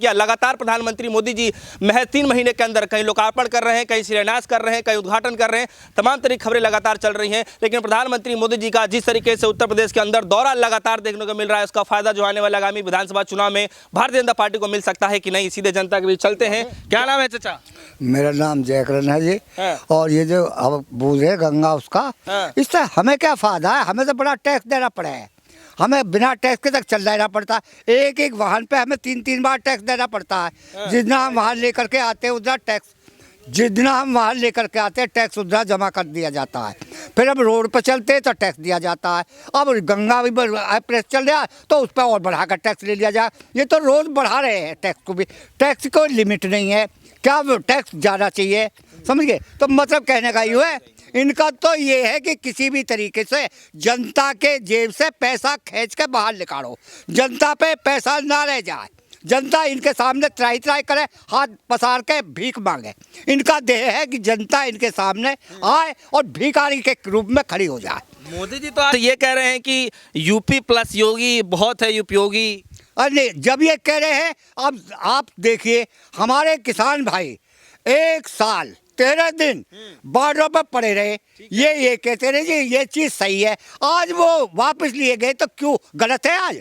या लगातार प्रधानमंत्री मोदी जी महज 3 महीने के अंदर कहीं लोकार्पण कर रहे हैं, कहीं शिलान्यास कर रहे हैं, कहीं उद्घाटन कर रहे हैं, तमाम तरह की खबरें लगातार चल रही हैं। लेकिन प्रधानमंत्री मोदी जी का जिस तरीके से उत्तर प्रदेश के अंदर दौरा लगातार देखने को मिल रहा है, उसका फायदा जो आने वाले आगामी विधानसभा चुनाव में भारतीय जनता पार्टी को मिल सकता है कि नहीं, सीधे जनता के बीच चलते हैं। क्या नाम है चाचा? मेरा नाम जयकरण है जी। और ये जो अब बोल रहे गंगा उसका, इससे हमें क्या फायदा है? हमें तो बड़ा टैक्स देना पड़ा है, हमें बिना टैक्स के तक चल देना पड़ता है। एक एक वाहन पे हमें 3-3 बार टैक्स देना पड़ता है। जितना हम वाहन लेकर के आते हैं उतना टैक्स, जितना हम वाहन लेकर के आते हैं टैक्स उतना जमा कर दिया जाता है। फिर अब रोड पर चलते हैं तो टैक्स दिया जाता है। अब गंगा भी प्रेस चल रहा है तो उस पर और बढ़ाकर टैक्स ले लिया जाए। ये तो रोज़ बढ़ा रहे हैं टैक्स को भी, टैक्स कोई लिमिट नहीं है। क्या टैक्स ज़्यादा चाहिए, समझ गए? तो मतलब कहने का ये है, इनका तो ये है कि किसी भी तरीके से जनता के जेब से पैसा खींच के बाहर निकालो, जनता पे पैसा ना रह जाए, जनता इनके सामने त्राही त्राही करे, हाथ पसार के भीख मांगे। इनका देह है कि जनता इनके सामने आए और भिखारी के रूप में खड़ी हो जाए। मोदी जी तो ये कह रहे हैं कि यूपी प्लस योगी बहुत है, उपयोगी। अरे जब ये कह रहे हैं, अब आप देखिए हमारे किसान भाई 1 साल 13 दिन बॉर्डरों पर पड़े रहे, ये कहते रहे जी ये चीज़ सही है। आज वो वापस लिए गए तो क्यों गलत है? आज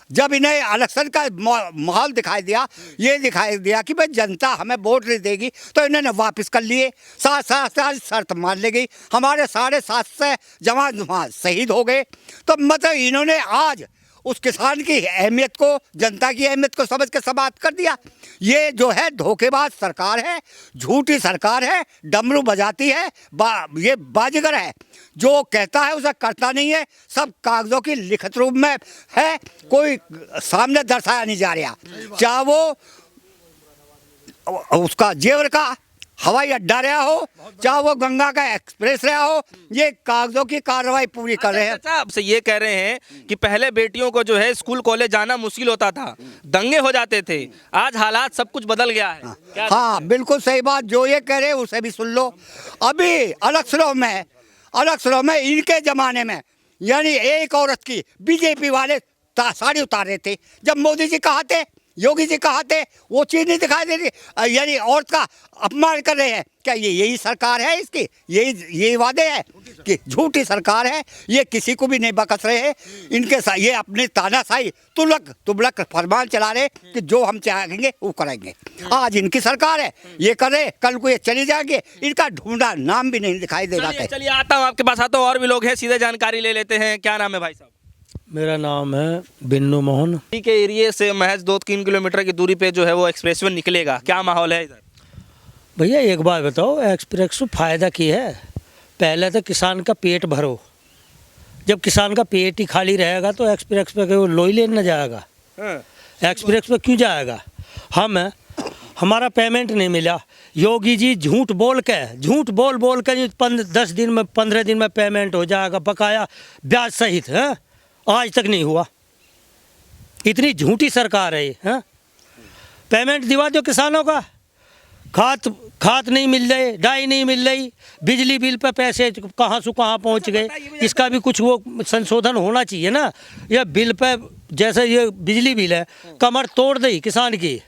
जब इन्हें इलेक्शन का माहौल दिखाई दिया, ये दिखाई दिया कि भाई जनता हमें वोट नहीं देगी, तो इन्होंने वापस कर लिए। 7 शर्त मान ली गई, हमारे 750 जवान वहाँ शहीद हो गए। तो मतलब इन्होंने आज उस किसान की अहमियत को, जनता की अहमियत को समझ के समाप्त कर दिया। ये जो है धोखेबाज सरकार है, झूठी सरकार है, डमरू बजाती है, ये बाजीगर है, जो कहता है उसे करता नहीं है, सब कागजों की लिखित रूप में है, कोई सामने दर्शाया नहीं जा रहा। चाहे वो उसका जेवर का हवाई अड्डा रहा हो, चाहे वो गंगा का एक्सप्रेस रहा हो, ये कागजों की कार्रवाई पूरी कर रहे हैं। आपसे ये कह रहे हैं कि पहले बेटियों को जो है स्कूल कॉलेज जाना मुश्किल होता था, दंगे हो जाते थे, आज हालात सब कुछ बदल गया है। हाँ बिल्कुल सही बात, जो ये कह रहे हैं उसे भी सुन लो। अभी इलेक्शनों में इनके ज़माने में यानी एक औरत की बीजेपी वाले साड़ी उतार रहे थे, जब मोदी जी कहा थे, योगी जी कहा थे, वो चीज़ नहीं दिखाई दे रही, यानी औरत का अपमान कर रहे हैं। क्या यही सरकार है इसकी? यही वादे हैं कि झूठी सरकार है, ये किसी को भी नहीं बकस रहे हैं। इनके साथ ये अपने तानाशाही तुगलक फरमान चला रहे कि जो हम चाहेंगे वो करेंगे। आज इनकी सरकार है, ये करे, कल को ये चली जाएंगे, इनका ढूंढा नाम भी नहीं दिखाई दे रहा है। चलिए आता हूँ आपके पास, आता हूँ, और भी लोग हैं, सीधे जानकारी ले लेते हैं। क्या नाम है भाई साहब? मेरा नाम है बिन्नू मोहन। के एरिया से महज 2-3 किलोमीटर की दूरी पे जो है वो एक्सप्रेसवे निकलेगा, क्या माहौल है इधर? भैया एक बात बताओ, एक्सप्रेस फ़ायदा की है? पहले तो किसान का पेट भरो, जब किसान का पेट ही खाली रहेगा तो एक्सप्रेस पे वो लोई लेना जाएगा? एक्सप्रेस पे क्यों जाएगा? हमारा पेमेंट नहीं मिला, योगी जी झूठ बोल के 10 दिन में 15 दिन में पेमेंट हो जाएगा, बकाया ब्याज सहित है, आज तक नहीं हुआ। इतनी झूठी सरकार है ये। पेमेंट दिवा दो किसानों का, खाद नहीं मिल रही, डाई नहीं मिल रही, बिजली बिल पे पैसे कहाँ से कहाँ पहुँच गए, इसका भी कुछ वो संशोधन होना चाहिए ना। ये बिल पे जैसे ये बिजली बिल है, कमर तोड़ दी किसान की,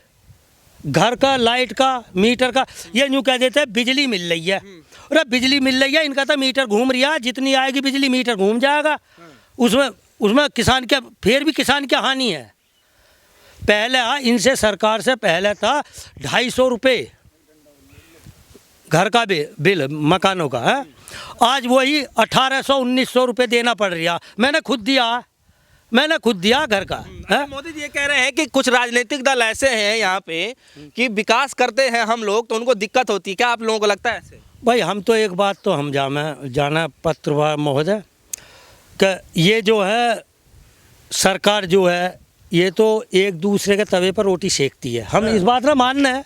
घर का, लाइट का, मीटर का, ये यूँ कह देते हैं बिजली मिल रही है। अरे बिजली मिल रही है, इनका तो मीटर घूम रहा है, जितनी आएगी बिजली मीटर घूम जाएगा, उसमें किसान क्या, फिर भी किसान क्या हानि है? पहले इनसे सरकार से पहले था 250 रुपये घर का बिल मकानों का है, आज वही 1800-1900 रुपये देना पड़ रहा। मैंने खुद दिया घर का है। मोदी जी ये कह रहे हैं कि कुछ राजनीतिक दल ऐसे हैं यहाँ पे कि विकास करते हैं हम लोग तो उनको दिक्कत होती है, क्या आप लोगों को लगता है ऐसे? भाई हम तो एक बात तो हम जाना पत्रकार महोदय कि ये जो है सरकार जो है ये तो एक दूसरे के तवे पर रोटी सेकती है। हम इस बात में मानना है,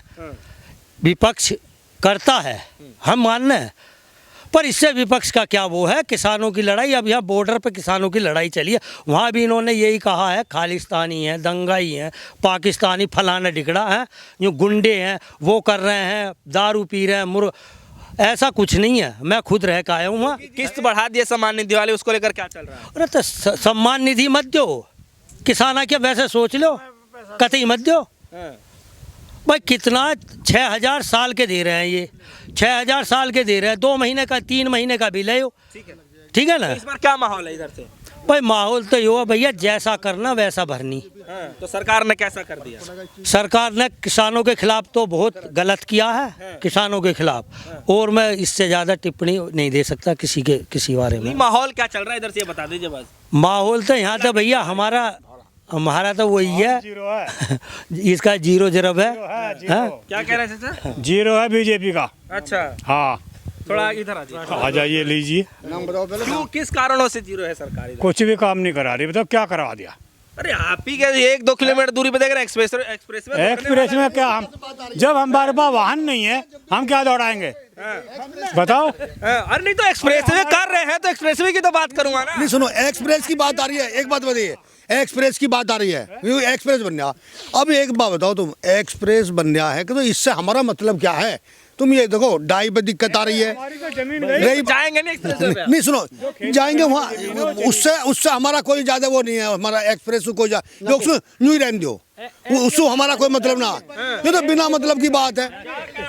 विपक्ष करता है, हम मानना है, पर इससे विपक्ष का क्या वो है? किसानों की लड़ाई, अब यहाँ बॉर्डर पे किसानों की लड़ाई चली है, वहाँ भी इन्होंने यही कहा है खालिस्तानी है, दंगाई है, पाकिस्तानी फलाना ढिकड़ा है, जो गुंडे हैं वो कर रहे हैं, दारू पी रहे हैं, ऐसा कुछ नहीं है। मैं खुद रह के आया हूँ वहाँ। किस्त बढ़ा दिए सम्मान निधि वाले, उसको लेकर क्या चल रहा है? अरे तो सम्मान निधि मत दो, किसान क्या वैसे सोच लो, कतई मत दो। भाई कितना 6,000 साल के दे रहे हैं, ये 6,000 साल के दे रहे हैं, 2 महीने का 3 महीने का बिल है यो। ठीक है ना। इस बार क्या माहौल है इधर से? भाई माहौल तो यो है भैया, जैसा करना वैसा भरनी। तो सरकार ने कैसा कर दिया? सरकार ने किसानों के खिलाफ तो बहुत गलत किया है, किसानों के खिलाफ, और मैं इससे ज़्यादा टिप्पणी नहीं दे सकता किसी बारे में। माहौल क्या चल रहा है इधर से, ये बता दीजिए बस। माहौल तो यहाँ तो भैया हमारा तो वही है, इसका जीरो जरब है। क्या कह रहे हैं चाचा? जीरो है बीजेपी का। अच्छा, हाँ, थोड़ा इधर आ जाइए, लीजिए। क्यों, किस कारणों से जीरो है सरकार इधर? कुछ भी काम नहीं करा रही, बताओ क्या करवा दिया। अरे आप ही के 1-2 किलोमीटर दूरी पे देख रहे हैं एक्सप्रेस में क्या, हम जब हमारे पास वाहन नहीं है हम क्या दौड़ाएंगे, बताओ। अरे नहीं तो एक्सप्रेस वे कर रहे हैं, तो एक्सप्रेस वे की तो बात करूंगा ना। नहीं सुनो, एक्सप्रेस की बात आ रही है, एक बात बताइए, एक्सप्रेस की बात आ रही है, एक्सप्रेस बन गया। अब एक बात बताओ, तुम एक्सप्रेस बन गया है कि तो इससे हमारा मतलब क्या है? तुम ये देखो, डाई पे दिक्कत आ रही है, जाएंगे नहीं, नहीं सुनो, जाएंगे वहाँ, उससे हमारा कोई ज्यादा वो नहीं है, हमारा एक्सप्रेस को यूं ही रहने दो, उससे हमारा कोई मतलब ना, ये तो बिना मतलब की बात है।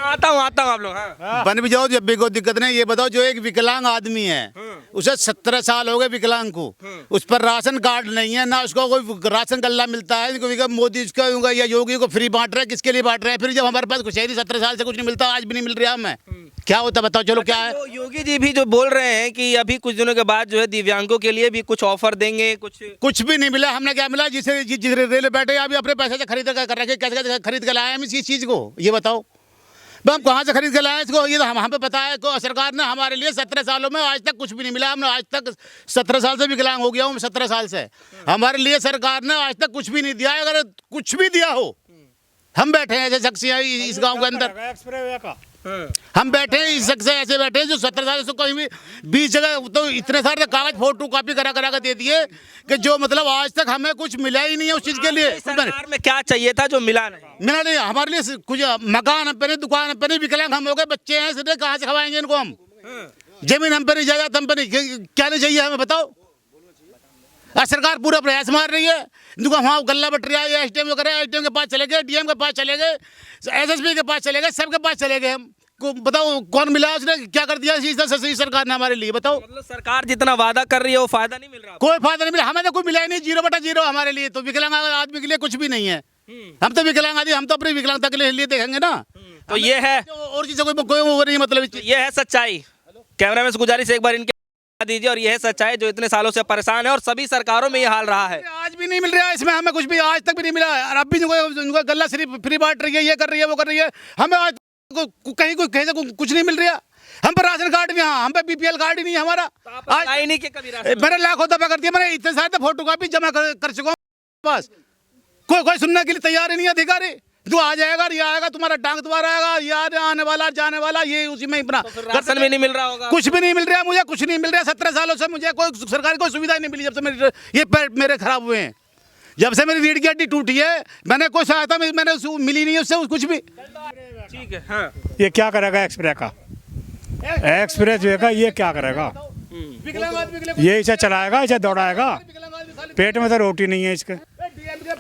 आता हूँ आप लोग। हाँ। बन भी जाओ, जब भी कोई दिक्कत नहीं। ये बताओ, जो एक विकलांग आदमी है, उसे 17 साल हो गए विकलांग को, उस पर राशन कार्ड नहीं है, ना उसको कोई राशन गल्ला मिलता है। मोदी इसका या योगी को फ्री बांट रहे हैं, किसके लिए बांट रहे हैं? फिर जब हमारे पास कुछ है नहीं, 17 साल से कुछ नहीं मिलता, आज भी नहीं मिल रहा हमें, क्या होता बताओ। चलो क्या है, योगी जी भी जो बोल रहे हैं कि अभी कुछ दिनों के बाद जो है दिव्यांगों के लिए भी कुछ ऑफर देंगे, कुछ भी नहीं मिला। हमने क्या मिला? जिस रेल बैठे अभी अपने पैसे से खरीद कर रखे, कैसे खरीद कर लाए हम इस चीज को, ये बताओ। हम कहाँ से खरीद कर लाए इसको? ये तो हम पे पता है। को सरकार ने हमारे लिए 17 सालों में आज तक कुछ भी नहीं मिला। हमने आज तक 17 साल से विकलांग हो गया हूँ, 17 साल से हमारे लिए सरकार ने आज तक कुछ भी नहीं दिया। अगर कुछ भी दिया हो, हम बैठे हैं ऐसे शख्सियाँ इस गाँव के अंदर, हम बैठे हैं इस शख्स ऐसे बैठे हैं जो 17 साल से कहीं भी 20 जगह तो इतने सारे कागज फोटो कॉपी करा कर दे दिए कि जो मतलब आज तक हमें कुछ मिला ही नहीं है उस चीज के लिए। सरकार में क्या चाहिए था जो मिला नहीं? हमारे लिए कुछ मकान हम पे नहीं, दुकान हम पे नहीं, विकलांग हम हो गए, बच्चे हैं, सीधे कहाँ से खवाएंगे इनको हम? जमीन हम पे नहीं, जायदाद हम पे नहीं, क्या नहीं चाहिए हमें बताओ? आज सरकार पूरा प्रयास मार रही है, वहाँ गल्ला बट रहा है, एसडीएम के पास चले गए, डीएम के पास चले गए, एसएसपी के पास चले गए, सबके पास चले गए। हम को बताओ कौन मिला, उसने क्या कर दिया इस सरकार ने हमारे लिए, बताओ। मतलब सरकार जितना वादा कर रही है वो फायदा नहीं मिल रहा? कोई फायदा नहीं मिला, हमें तो कोई मिला ही नहीं, 0/0 हमारे लिए। तो विकलांग आदमी के लिए कुछ भी नहीं है। हम तो विकलांग आदमी, हम तो अपनी विकलांगता के लिए देखेंगे ना। तो ये है, और चीज़ कोई वो नहीं, मतलब ये है सच्चाई। कैमरामैन से गुजारिश है एक बार इनके दीजिए। और यह है सच्चाई जो इतने सालों से परेशान है और सभी सरकारों में ये हाल रहा है। आज भी नहीं मिल रहा है इसमें, हमें कुछ भी आज तक भी नहीं मिला है। और अब भी गल्ला सिर्फ फ्री बांट रही है, ये कर रही है, वो कर रही है, हमें आज कहीं से कुछ नहीं मिल रहा। हम पर राशन कार्ड भी, हाँ हम पे बीपीएल कार्ड ही नहीं है हमारा। आज नहीं के कभी मैंने लाखों दफा कर दिया, मैंने इतने सारे फोटो कॉपी जमा कर चुका हूँ, बस कोई सुनने के लिए तैयार ही नहीं है अधिकारी। जो आ जाएगा, ये आएगा, तुम्हारा डांग तुम्हारा आएगा, यार आने वाला जाने वाला, ये उसी में अपना राशन भी नहीं मिल रहा होगा, कुछ भी नहीं मिल रहा, मुझे कुछ नहीं मिल रहा। 17 सालों से मुझे कोई सरकारी कोई सुविधा नहीं मिली, जब से मेरे ये पैर मेरे खराब हुए हैं, जब से मेरी रीढ़ की हड्डी टूटी है, मैंने कोई सहायता मैंने मिली नहीं उससे कुछ भी। ठीक है। हाँ। ये क्या करेगा एक्सप्रेस का, एक्सप्रेस वे का ये क्या करेगा? ये इसे चलाएगा, इसे दौड़ाएगा, पेट में तो रोटी नहीं है इसके।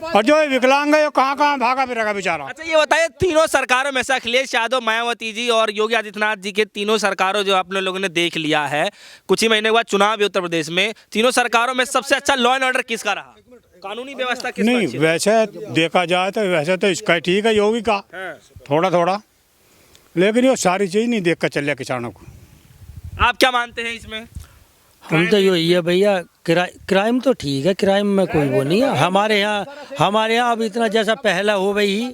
और जो विकलांग है वो कहाँ भागा फिरेगा बेचारा। अच्छा ये बताइए, तीनों सरकारों में से अखिलेश यादव, मायावती जी और योगी आदित्यनाथ जी के तीनों सरकारों जो आप लोगों ने देख लिया है, कुछ ही महीने के बाद चुनाव भी उत्तर प्रदेश में, तीनों सरकारों में सबसे अच्छा लॉ एंड ऑर्डर किसका रहा? कानूनी व्यवस्था किसका? नहीं वैसे देखा जाए तो वैसे तो इसका ठीक है, योगी का थोड़ा, लेकिन ये सारी चीज नहीं देख कर चल रहा किसानों को। आप क्या मानते हैं इसमें? हम तो यही है भैया, क्राइम तो ठीक है, क्राइम में कोई वो नहीं है हमारे यहाँ। अब इतना जैसा पहला हो गई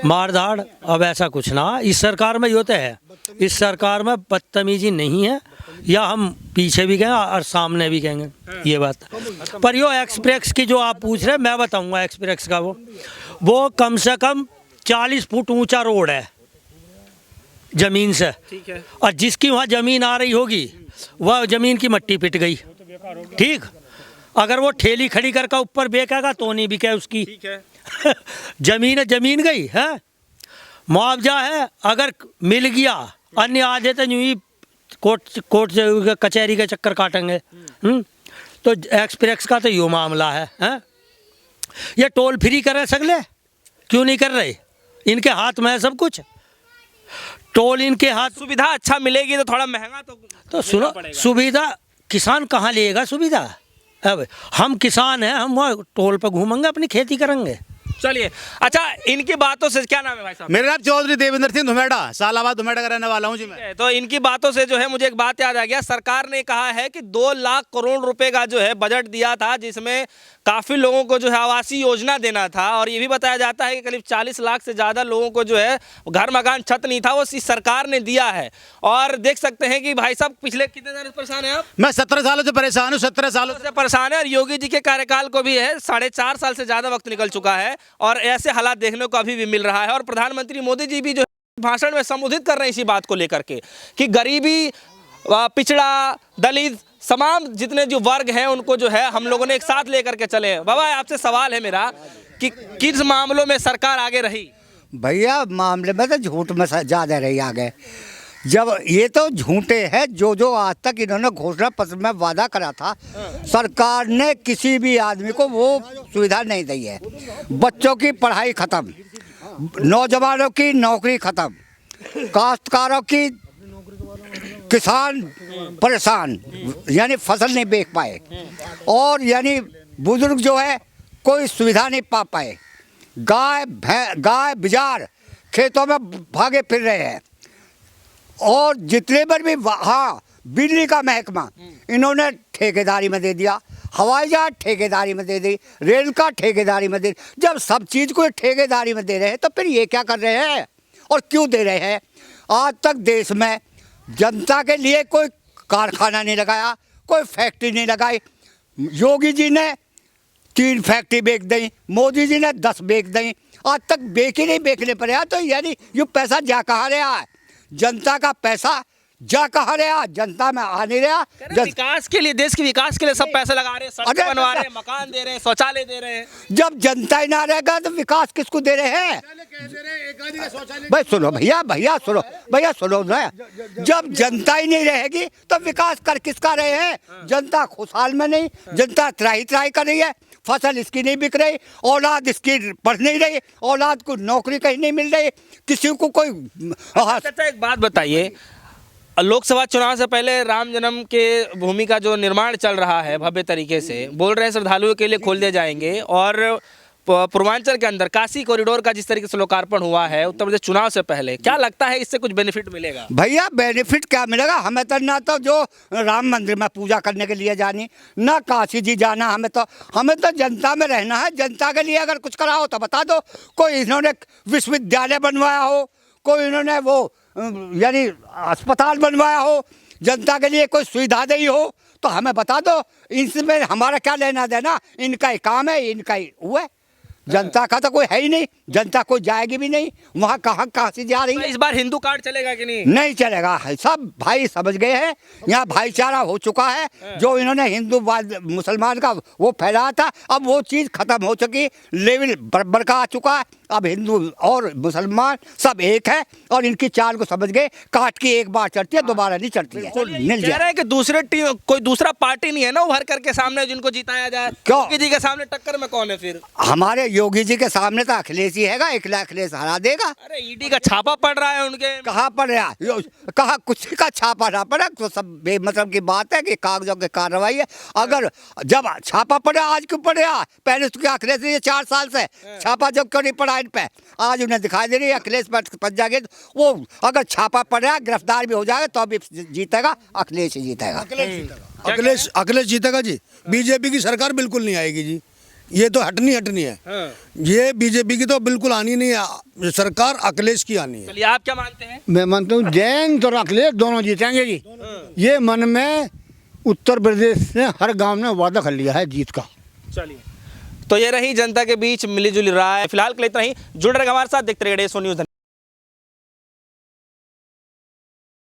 मार धाड़, अब ऐसा कुछ ना। इस सरकार में ये तो है, इस सरकार में बदतमीजी नहीं है, या हम पीछे भी कहेंगे और सामने भी कहेंगे, ये बात। पर यो एक्सप्रेस की जो आप पूछ रहे हैं, मैं बताऊंगा एक्सप्रेस का। वो कम से कम 40 फुट ऊंचा रोड है जमीन से, ठीक है। और जिसकी वहाँ जमीन आ रही होगी वह जमीन की मट्टी पिट गई, ठीक। अगर वो ठेली खड़ी करके ऊपर बेचेगा तो नहीं बिके उसकी, ठीक है। जमीन गई है, मुआवजा है, अगर मिल गया, अन्य आधे तो यूं ही कोर्ट कचहरी के चक्कर काटेंगे। तो एक्सप्रेस का तो यो मामला है। ये टोल फ्री कर सकले, क्यों नहीं कर रहे? इनके हाथ में है सब कुछ, टोल इनके हाथ। सुविधा अच्छा मिलेगी तो थोड़ा महंगा तो सुनो, पड़ेगा। सुविधा किसान कहाँ लेगा सुविधा? अब हम किसान हैं, हम वहाँ टोल पर घूमेंगे, अपनी खेती करेंगे। चलिए, अच्छा इनकी बातों से, क्या नाम है भाई साहब? मेरा नाम चौधरी देवेंद्र सिंह धुमेड़ा, सालाबाद धुमेड़ा का रहने वाला हूँ जी मैं। तो इनकी बातों से जो है मुझे एक बात याद आ गया। सरकार ने कहा है कि 2 लाख करोड़ रुपए का जो है बजट दिया था, जिसमें काफ़ी लोगों को जो है आवासीय योजना देना था, और ये भी बताया जाता है कि करीब 40 लाख से ज़्यादा लोगों को जो है घर मकान छत नहीं था, वो इस सरकार ने दिया है। और देख सकते हैं कि भाई साहब पिछले कितने दिन से परेशान हैं आप? मैं 17 सालों से परेशान हूँ, 17 सालों से परेशान है। और योगी जी के कार्यकाल को भी है 4.5 साल से ज़्यादा वक्त निकल चुका है, और ऐसे हालात देखने को अभी भी मिल रहा है। और प्रधानमंत्री मोदी जी भी जो भाषण में संबोधित कर रहे हैं इसी बात को लेकर के कि गरीबी, पिछड़ा, दलित, तमाम जितने जो वर्ग हैं उनको जो है हम लोगों ने एक साथ लेकर के चले। बाबा आपसे सवाल है मेरा कि किस मामलों में सरकार आगे रही? भैया मामले में तो झूठ में ज़्यादा रही आगे। जब ये तो झूठे हैं, जो आज तक इन्होंने घोषणा पत्र में वादा करा था, सरकार ने किसी भी आदमी को वो सुविधा नहीं दी है। बच्चों की पढ़ाई खत्म, नौजवानों की नौकरी खत्म, काश्तकारों की, किसान परेशान, यानी फसल नहीं बेच पाए, और यानी बुजुर्ग जो है कोई सुविधा नहीं पा पाए, गाय बिजार खेतों में भागे फिर रहे हैं। और जितने पर भी, हाँ, बिजली का महकमा इन्होंने ठेकेदारी में दे दिया, हवाई जहाज ठेकेदारी में दे दी, रेल का ठेकेदारी में दे। जब सब चीज़ को ठेकेदारी में दे रहे हैं तो फिर ये क्या कर रहे हैं और क्यों दे रहे हैं? आज तक देश में जनता के लिए कोई कारखाना नहीं लगाया, कोई फैक्ट्री नहीं लगाई। योगी जी ने 3 फैक्ट्री बेच दी, मोदी जी ने 10 बेच दी, आज तक बेच ही नहीं बेचने पर है। तो यानी ये पैसा जा कहाँ रहा है? जनता का पैसा जा कहाँ रहा? जनता में आ नहीं रहा। विकास के लिए, देश के विकास के लिए सब पैसे लगा रहे हैं, सड़कें बनवा रहे हैं, मकान दे रहे हैं, शौचालय दे रहे हैं। जब जनता ही ना रहेगा तो विकास किसको दे रहे हैं? भाई सुनो भैया सुनो ना, जब जनता ही नहीं रहेगी तो विकास कर किसका रहे हैं? जनता खुशहाल में नहीं, जनता त्राही कर रही है, फसल इसकी नहीं बिक रही, औलाद इसकी पढ़ नहीं रही, औलाद को नौकरी कहीं नहीं मिल रही, किसी को कोई। अच्छा एक बात बताइए, लोकसभा चुनाव से पहले राम जन्म के भूमि का जो निर्माण चल रहा है भव्य तरीके से, बोल रहे हैं श्रद्धालुओं के लिए खोल दिए जाएंगे, और पूर्वांचल के अंदर काशी कॉरिडोर का जिस तरीके से लोकार्पण हुआ है उत्तर प्रदेश चुनाव से पहले, क्या लगता है इससे कुछ बेनिफिट मिलेगा? भैया बेनिफिट क्या मिलेगा? हमें तो ना तो जो राम मंदिर में पूजा करने के लिए जानी, ना काशी जी जाना, हमें तो जनता में रहना है। जनता के लिए अगर कुछ करा हो तो बता दो। कोई इन्होंने विश्वविद्यालय बनवाया हो, कोई इन्होंने वो यानी अस्पताल बनवाया हो, जनता के लिए कोई सुविधा दी हो तो हमें बता दो। इसमें हमारा क्या लेना देना? इनका ही काम है, इनका ही हुआ है। जनता का तो कोई है ही नहीं, जनता कोई जाएगी भी नहीं वहाँ। कहाँ से जा रही है? इस बार हिंदू कार्ड चलेगा कि नहीं? नहीं चलेगा। सब भाई समझ गए हैं, यहाँ भाईचारा हो चुका है। जो इन्होंने हिंदू मुसलमान का वो फैलाया था, अब वो चीज़ खत्म हो चुकी, लेवल बराबर का आ चुका है। अब हिंदू और मुसलमान सब एक है, और इनकी चाल को समझ गए। काट की एक बार चढ़ती है, दोबारा नहीं चढ़ती है। कह रहे हैं कि दूसरे टीम कोई दूसरा पार्टी नहीं है ना उभर करके सामने जिनको जिताया जाए। क्यों? योगी जी के सामने टक्कर में कौन है फिर? हमारे योगी जी के सामने तो अखिलेश ही हैगा, अखिलेश हरा देगा। अरे ईडी का छापा पड़ रहा है उनके। कहाँ पड़ रहा? कहाँ कुछ का छापा ना पड़ा तो सब बेमतलब की बात है कि कागजों की कार्रवाई है। अगर जब छापा पड़ा, आज क्यों पड़ा? पहले तो क्या अखिलेश ये 4 साल से छापा जब क्यों नहीं पड़ा इन पे? आज उन्हें दिखाई दे रही है अखिलेश पर जाएंगे। वो अगर छापा पड़ रहा है, गिरफ्तार भी हो जाएगा तो अभी जीतेगा, अखिलेश ही जीतेगा। अखिलेश जीतेगा जी। बीजेपी की सरकार बिल्कुल नहीं आएगी जी, ये तो हटनी है। ये बीजेपी की तो बिल्कुल आनी नहीं है सरकार, अखिलेश की आनी है। चलिए आप क्या मानते हैं? मैं मानता हूँ जैन तो अखिलेश दोनों जीतेंगे जी। ये मन में उत्तर प्रदेश ने हर गांव में वादा कर लिया है जीत का। चलिए, तो ये रही जनता के बीच मिलीजुली राय। फिलहाल के लिए इतना ही। जुड़ रहे हमारे साथ, देखते रहिए सो न्यूज़।